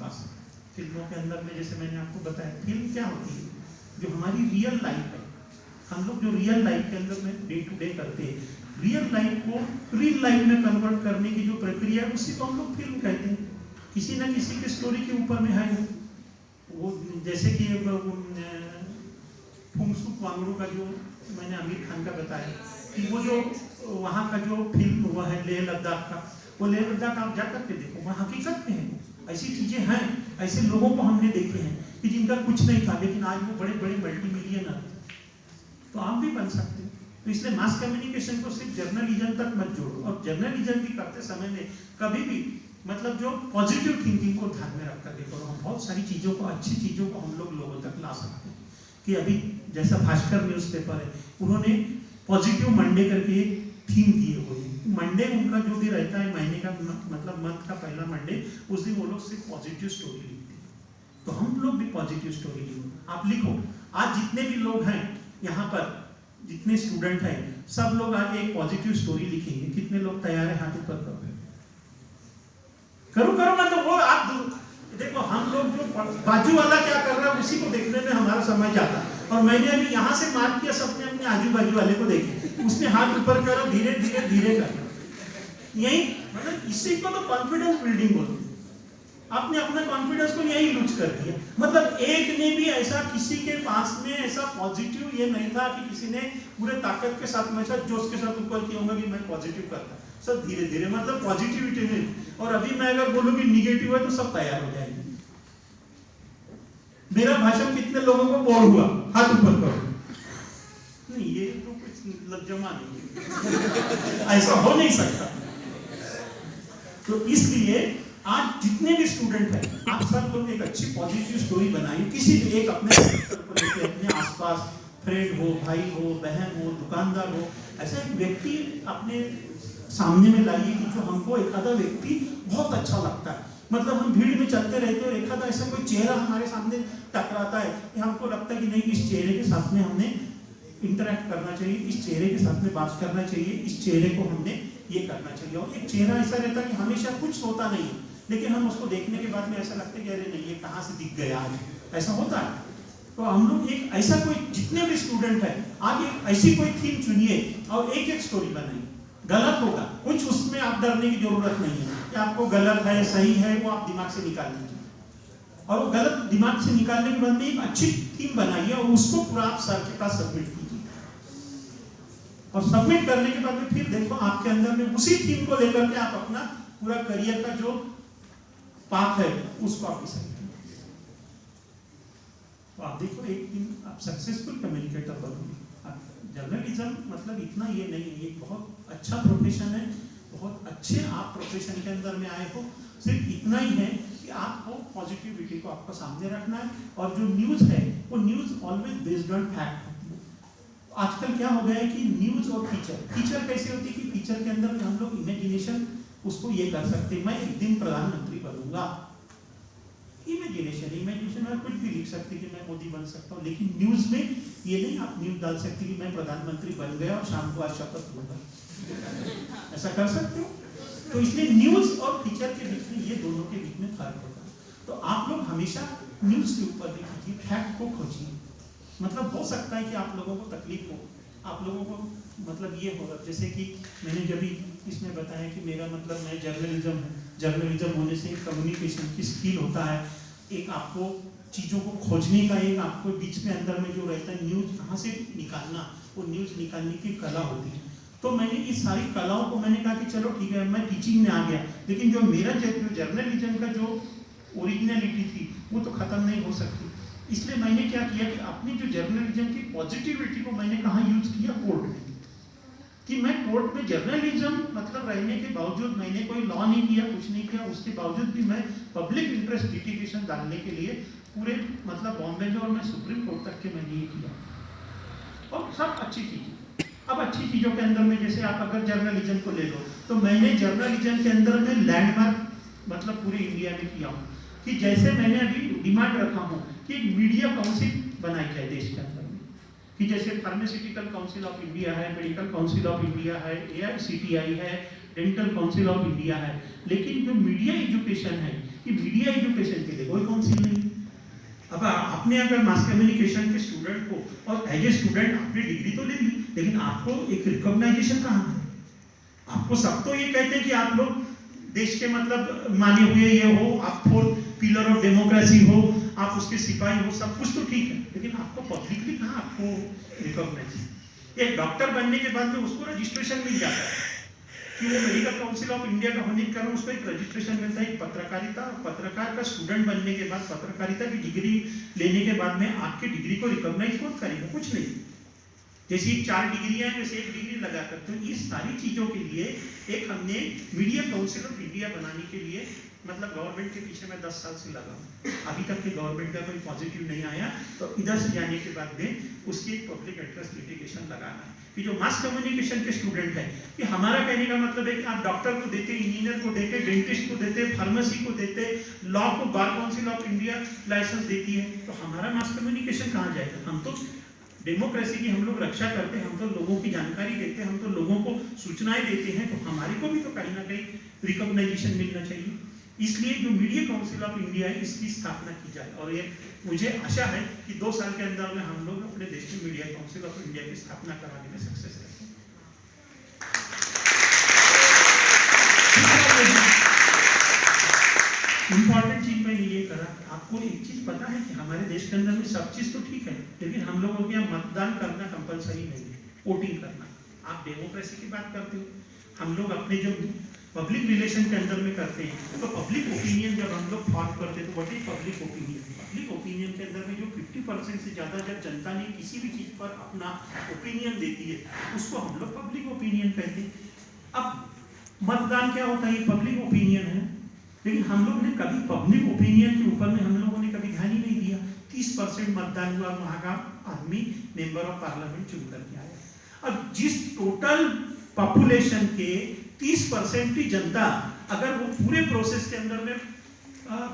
पास। फिल्मों के अंदर में जैसे मैंने आपको बताया, फिल्म क्या होती है, जो हमारी रियल लाइफ है, हम लोग जो रियल लाइफ के अंदर में डे टू डे करते हैं, रियल लाइफ को रियल लाइफ में कन्वर्ट करने की जो प्रक्रिया है उसी को हम लोग फिल्म कहते हैं। किसी न किसी की स्टोरी के ऊपर में है वो, जैसे कि फुंगसुक वांगडू का जो मैंने आमिर खान का बताया कि वो जो वहाँ का जो फिल्म हुआ है लेह लद्दाख का, वो लेह लद्दाख आप जा करके देखो, वहाँ हकीकत में है, ऐसी चीजें हैं, ऐसे लोगों को हमने देखे हैं कि जिनका कुछ नहीं था लेकिन आज वो बड़े बड़े मल्टी मिलियनर। तो आप भी बन सकते हैं। तो इसलिए मास कम्युनिकेशन को सिर्फ जर्नलिज्म तक मत जोड़ो, और जर्नलिज्म भी करते समय में कभी भी मतलब जो पॉजिटिव थिंकिंग को ध्यान में रखकर देखो, हम बहुत सारी चीजों को, अच्छी चीजों को हम लोगों तक ला सकते हैं। कि अभी जैसा भास्कर न्यूज़पेपर है, उन्होंने पॉजिटिव मंडे करके एक थीम दिए हुए हैं। मंडे उनका जो भी रहता है महीने का, मतलब मंथ का पहला मंडे, उस दिन वो लोग सिर्फ पॉजिटिव स्टोरी लिखते हैं। तो हम लोग भी पॉजिटिव स्टोरी लिखो, आप लिखो। आज जितने भी लोग हैं यहाँ पर, जितने स्टूडेंट हैं, सब लोग आज एक पॉजिटिव स्टोरी लिखेंगे। कितने लोग तैयार हैं? हाथ ऊपर करो। करो करो, मतलब वो आप देखो, हम लोग जो बाजू वाला क्या कर रहा है उसी को देखने में हमारा समय जाता है। और मैंने अभी यहाँ से मार्क किया, सबने अपने आजू बाजू वाले को देखे, उसने हाथ ऊपर करो, धीरे धीरे धीरे करना। यही मतलब इसी को तो कॉन्फिडेंस बिल्डिंग बोलते हैं। आपने अपना कॉन्फिडेंस को यही लूज कर दिया। मतलब एक ने भी ऐसा, किसी के पास में ऐसा पॉजिटिव ये नहीं था कि किसी ने पूरे ताकत के साथ में, जोश के साथ ऊपर किया होगा कि मैं पॉजिटिव करता, सब धीरे धीरे, मतलब पॉजिटिविटी में। और अभी मैं अगर बोलूं कि निगेटिव है तो सब तैयार हो जाएंगे। मेरा भाषण कितने लोगों को बोर हुआ? हाथ ऊपर करो। नहीं, ये तो कुछ लज्जमा नहीं है, ऐसा हो नहीं सकता। तो इसलिए आज जितने भी स्टूडेंट हैं, आप सब लोग एक अच्छी पॉजिटिव स्टोरी बनाइए। किसी भी एक अपने आसपास फ्रेंड हो, भाई हो, बहन हो, दुकानदार हो, ऐसा एक व्यक्ति अपने सामने में लाइए कि जो हमको एक आधा व्यक्ति बहुत अच्छा लगता है। मतलब हम भीड़ में चलते रहते हैं और एक आधा ऐसा कोई चेहरा हमारे सामने टकराता है कि हमको लगता है कि नहीं, इस चेहरे के साथ में हमने इंटरेक्ट करना चाहिए, इस चेहरे के साथ में बात करना चाहिए, इस चेहरे को हमने ये करना चाहिए। और एक चेहरा ऐसा रहता है कि हमेशा कुछ होता नहीं है, लेकिन हम उसको देखने के बाद में ऐसा लगता है कि अरे नहीं, ये कहाँ से दिख गया आज, ऐसा होता है। तो हम लोग एक ऐसा कोई, जितने भी स्टूडेंट हैं, आप एक ऐसी कोई थीम चुनिए और एक एक स्टोरी बनाइए। गलत होगा कुछ, उसमें आप डरने की जरूरत नहीं है कि आपको गलत है सही है, वो आप दिमाग से निकाल दीजिए। और वो गलत दिमाग से निकालने के बाद में एक अच्छी थीम बनाइए और उसको पूरा आप सर के पास सबमिट कीजिए। और सबमिट करने के बाद में फिर देखो आपके अंदर में उसी थीम को लेकर के आप अपना पूरा करियर का जो पाथ है उसको आप डिसाइड कीजिए। तो आप देखो, एक दिन आप सक्सेसफुल कम्युनिकेटर बनोगे। जर्नलिज्म मतलब इतना ये नहीं है, ये बहुत अच्छा प्रोफेशन है, बहुत अच्छे आप प्रोफेशन के अंदर में आए हो। सिर्फ इतना ही है कि आपको पॉजिटिविटी को आपको सामने रखना है। और जो न्यूज़ है वो news always based on fact होती है। आजकल क्या हो गया है कि न्यूज़ और फीचर कैसे होती है कि फीचर के अंदर में हम लोग इमेजिनेशन उसको ये कर सकते हैं, मैं एक दिन प्रधानमंत्री बनूंगा। इमेजिनेशन में कुछ भी लिख सकते कि मैं मोदी बन सकता हूँ, लेकिन न्यूज में ये नहीं आप न्यूज डाल सकते कि मैं प्रधानमंत्री बन गया और शाम को आज शपथ लूंगा। ऐसा कर सकते हो? तो इसलिए न्यूज और फीचर के बीच में, ये दोनों के बीच में फर्क होता है। तो आप लोग हमेशा न्यूज के ऊपर भी कीजिए, फैक्ट को खोजिए। मतलब हो सकता है कि आप लोगों को तकलीफ हो, आप लोगों को मतलब ये होगा, जैसे कि मैंने जब इसमें बताया कि मेरा मतलब मैं जर्नलिज्म होने से कम्युनिकेशन की स्किल होता है, एक आपको चीज़ों को खोजने का, एक आपको बीच में अंदर में जो रहता है न्यूज़ कहाँ से निकालना, वो न्यूज़ निकालने की कला होती है। तो मैंने इस सारी कलाओं को मैंने कहा कि चलो ठीक है, मैं टीचिंग में आ गया, लेकिन जो मेरा जर्नलिज्म का जो ओरिजिनलिटी थी वो तो ख़त्म नहीं हो सकती। इसलिए मैंने क्या किया कि अपनी जो जर्नलिज्म की पॉजिटिविटी को मैंने कहाँ यूज किया? कोर्ट में। कि मैं कोर्ट में जर्नलिज्म मतलब रहने के बावजूद मैंने कोई लॉ नहीं किया, कुछ नहीं किया, उसके बावजूद भी मैं पब्लिक इंटरेस्ट लिटिगेशन डालने के लिए पूरे मतलब बॉम्बे में और मैं सुप्रीम कोर्ट तक के मैंने ये किया, और सब अच्छी चीजें। अब अच्छी चीजों के अंदर में जैसे आप अगर जर्नलिज्म को ले लो, तो मैंने जर्नलिज्म के अंदर में लैंडमार्क मतलब पूरे इंडिया में किया हूँ। कि जैसे मैंने अभी डिमांड रखा हूँ कि मीडिया काउंसिल बनाई जाए देश के अंदर में, कि जैसे फार्मास्यूटिकल काउंसिल ऑफ इंडिया है, मेडिकल काउंसिल ऑफ इंडिया है, AICTI है, डेंटल काउंसिल ऑफ इंडिया है, लेकिन जो मीडिया एजुकेशन है, कि मीडिया एजुकेशन के लिए कोई काउंसिल नहीं। अब आपने अगर मास कम्युनिकेशन के स्टूडेंट को, और एज ए स्टूडेंट आपने डिग्री तो ले ली, लेकिन आपको एक रिकॉग्नाइजेशन कहाँ है? आपको सब तो ये कहते हैं कि आप लोग देश के मतलब माने हुए ये हो, आप फोर्थ पिलर ऑफ डेमोक्रेसी हो, आप उसके सिपाही हो, सब कुछ तो ठीक है, लेकिन आपको पब्लिकली कहाँ आपको रिकॉग्नाइज? एक डॉक्टर बनने के बाद में उसको रजिस्ट्रेशन मिल जाता है कि वो मेडिकल काउंसिल ऑफ इंडिया का होने के कारण उसको एक रजिस्ट्रेशन मिलता है। पत्रकारिता, पत्रकार का स्टूडेंट बनने के बाद, पत्रकारिता की डिग्री लेने के बाद में आपके डिग्री को रिकॉग्नाइज कौन करेगा? कुछ नहीं। जैसे 4 डिग्रियां हैं, वैसे 1 डिग्री लगा करते हो। इस सारी चीजों के लिए एक हमने मीडिया काउंसिल ऑफ इंडिया बनाने के लिए, मतलब गवर्नमेंट के पीछे मैं 10 साल से लगा हूं, अभी तक के गवर्नमेंट का कोई पॉजिटिव नहीं आया। तो इधर से जाने के बाद में उसकी एक पब्लिक इंटरेस्ट लिटिगेशन लगाना है कि जो मास कम्युनिकेशन के स्टूडेंट है, कि हमारा कहने का मतलब है कि आप डॉक्टर को देते, इंजीनियर को देते, डेंटिस्ट को देते, फार्मेसी को देते, लॉ को bar council of India licence देती है, तो हमारा मास कम्युनिकेशन कहाँ जाएगा? हम तो डेमोक्रेसी की हम लोग रक्षा करते हैं, हम तो लोगों की जानकारी देते हैं, हम तो लोगों को सूचनाएं देते हैं, तो हमारे को भी तो कहीं ना कहीं रिकॉग्नाइजेशन मिलना चाहिए। इसलिए जो मीडिया काउंसिल ऑफ इंडिया है, इसकी स्थापना की जाए, और ये मुझे आशा है कि 2 साल के अंदर में हम लोग अपने देश में मीडिया काउंसिल ऑफ इंडिया की स्थापना कराने में सक्सेस रहेंगे। इंपॉर्टेंट चीज मैंने ये करा, आपको एक चीज पता है कि हमारे देश के अंदर में सब चीज तो ठीक है, लेकिन हम लोगों के यहाँ मतदान करना कंपलसरी नहीं है, वोटिंग करना। आप डेमोक्रेसी की बात करते हो, हम लोग अपने जो पब्लिक रिलेशन के अंदर में करते हैं, तो पब्लिक ओपिनियन जब हम लोग फॉर्म करते हैं, तो what is public opinion? Public opinion के अंदर में जो 50% से ज्यादा जब जनता ने किसी भी चीज पर अपना ओपिनियन देती है, उसको हम लोग पब्लिक ओपिनियन कहते हैं। अब मतदान क्या होता है? ये पब्लिक ओपिनियन है, लेकिन हम लोग ने कभी पब्लिक ओपिनियन के ऊपर में हम लोगों ने कभी ध्यान ही नहीं दिया। 30% मतदान हुआ, वहां का आदमी मेंबर ऑफ पार्लियामेंट चुन करके आया। अब जिस टोटल पॉपुलेशन के 30% की जनता अगर वो पूरे प्रोसेस के अंदर में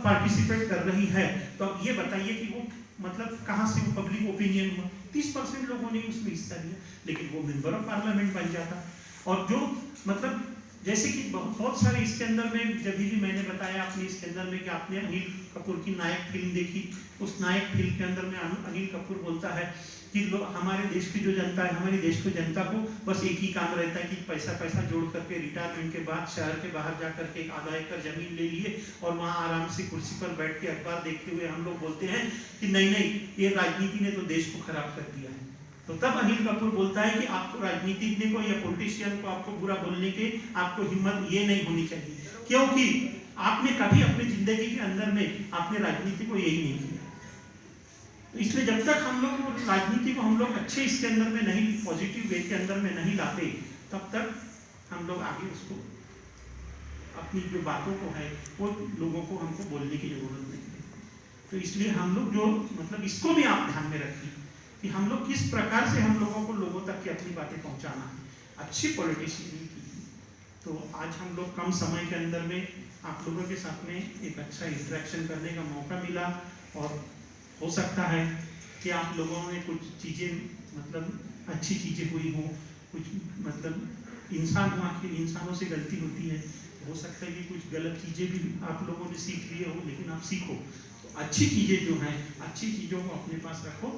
पार्टिसिपेट कर रही है, तो अब ये बताइए कि वो मतलब कहां से वो पब्लिक ओपिनियन हुआ? 30% लोगों ने उसमें हिस्सा लिया, लेकिन वो मेंबर ऑफ पार्लियामेंट बन जाता। और जो मतलब जैसे कि बहुत सारे इसके अंदर में, जब भी मैंने बताया आपने इसके अंदर में कि आपने अनिल कपूर की नायक फिल्म देखी, उस नायक फिल्म के अंदर में अनिल कपूर बोलता है कि हमारे देश की जो जनता है, हमारी देश की जनता को बस एक ही काम रहता है कि पैसा जोड़ करके रिटायरमेंट के बाद शहर के बाहर जा करके एक आधा एकड़ जमीन ले लिए और वहाँ आराम से कुर्सी पर बैठ के अखबार देखते हुए हम लोग बोलते हैं कि नहीं, ये राजनीति ने तो देश को खराब कर दिया है। तो तब अनिल कपूर बोलता है कि आपको राजनीतिज्ञ को या पॉलिटिशियन को आपको बुरा बोलने के आपको हिम्मत ये नहीं होनी चाहिए, क्योंकि आपने कभी अपनी जिंदगी के अंदर में आपने राजनीति को यही नहीं किया। तो इसलिए जब तक हम लोग राजनीति को हम लोग अच्छे इसके अंदर में नहीं, पॉजिटिव वे के अंदर में नहीं लाते, तब तक हम लोग आगे उसको अपनी जो बातों को है वो लोगों को हमको बोलने की जरूरत नहीं है। तो इसलिए हम लोग जो मतलब इसको भी आप ध्यान में रखिए कि हम लोग किस प्रकार से हम लोगों को लोगों तक की अपनी बातें पहुंचाना है। अच्छी पॉलिटिशियन की तो आज हम लोग कम समय के अंदर में आप लोगों के साथ में एक अच्छा इंटरेक्शन करने का मौका मिला, और हो सकता है कि आप लोगों में कुछ चीज़ें मतलब अच्छी चीज़ें हुई हो, कुछ मतलब इंसान हुआ कि इंसानों से गलती होती है, हो सकता है कि कुछ गलत चीज़ें भी आप लोगों ने सीख लिए हो, लेकिन आप सीखो तो अच्छी चीज़ें जो हैं, अच्छी चीज़ों को अपने पास रखो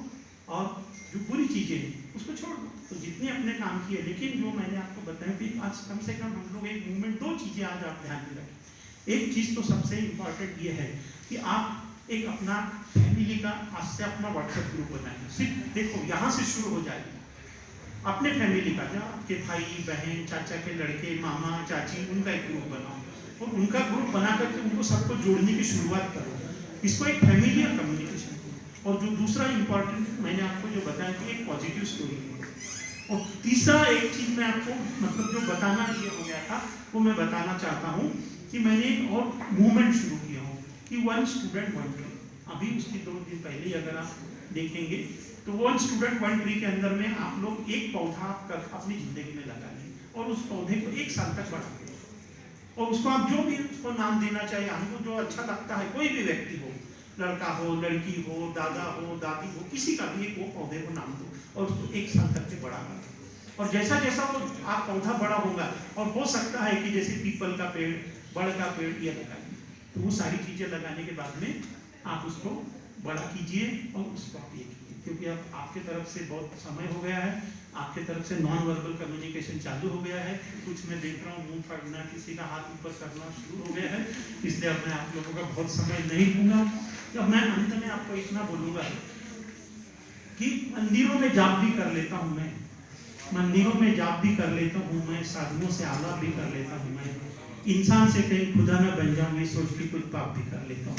और जो बुरी चीज़ें हैं उसको छोड़ दो। तो जितने अपने काम किए, लेकिन जो मैंने आपको बताया कि आज कम से कम हम लोग एक मूवमेंट, 2 चीज़ें आज आप ध्यान में रखें। एक चीज़ तो सबसे इम्पॉर्टेंट ये है कि आप एक अपना फैमिली का आज से अपना व्हाट्सएप ग्रुप बनाएं। सिर्फ देखो यहाँ से शुरू हो जाएगी अपने फैमिली का, जहाँ आपके भाई बहन, चाचा के लड़के, मामा चाची, उनका एक ग्रुप बनाओ और उनका ग्रुप बना करके उनको सबको जोड़ने की शुरुआत करो। इसको एक फैमिली और कम्युनिकेशन। और जो दूसरा इम्पोर्टेंट मैंने आपको जो बताया कि एक पॉजिटिव स्टोरी है। और तीसरा एक चीज मैं आपको मतलब जो बताना ये हो गया था वो मैं बताना चाहता हूँ कि मैंने एक और मूवमेंट शुरू किया हूँ कि 1 स्टूडेंट 1 ट्री। अभी उसकी 2 दिन पहले अगर आप देखेंगे तो 1 स्टूडेंट 1 ट्री के अंदर में आप लोग एक पौधा अपनी जिंदगी में लगा लें और उस पौधे को 1 साल तक बढ़ाते हैं, और उसको आप जो भी उसको नाम देना चाहिए, हमको जो अच्छा लगता है, कोई भी व्यक्ति हो, लड़का हो, लड़की हो, दादा हो, दादी हो, किसी का भी एक वो पौधे को नाम दो और उसको 1 साल तक के बड़ा करो। और जैसा जैसा वो आप पौधा बड़ा होगा, और हो सकता है कि जैसे पीपल का पेड़, बड़ का पेड़ ये लगाइए, तो वो सारी चीजें लगाने के बाद में आप उसको बड़ा कीजिए और उसको आप ये कीजिए, क्योंकि अब आपके तरफ से बहुत समय हो गया है, आपके तरफ से नॉन वर्बल कम्युनिकेशन चालू हो गया है, कुछ मैं देख रहा हूँ मुंह फाड़ना, किसी का हाथ ऊपर करना शुरू हो गया है, इसलिए अब मैं आप लोगों का बहुत समय नहीं दूंगा। अब मैं अंत में आपको इतना बोलूंगा कि मंदिरों में जाप भी कर लेता हूँ मैं, मंदिरों में जाप भी कर लेता हूँ मैं, साधुओं से आलाप भी कर लेता हूँ मैं, इंसान से कहीं खुदा ना बन जाऊं मैं सोच के कुछ पाप भी कर लेता हूँ।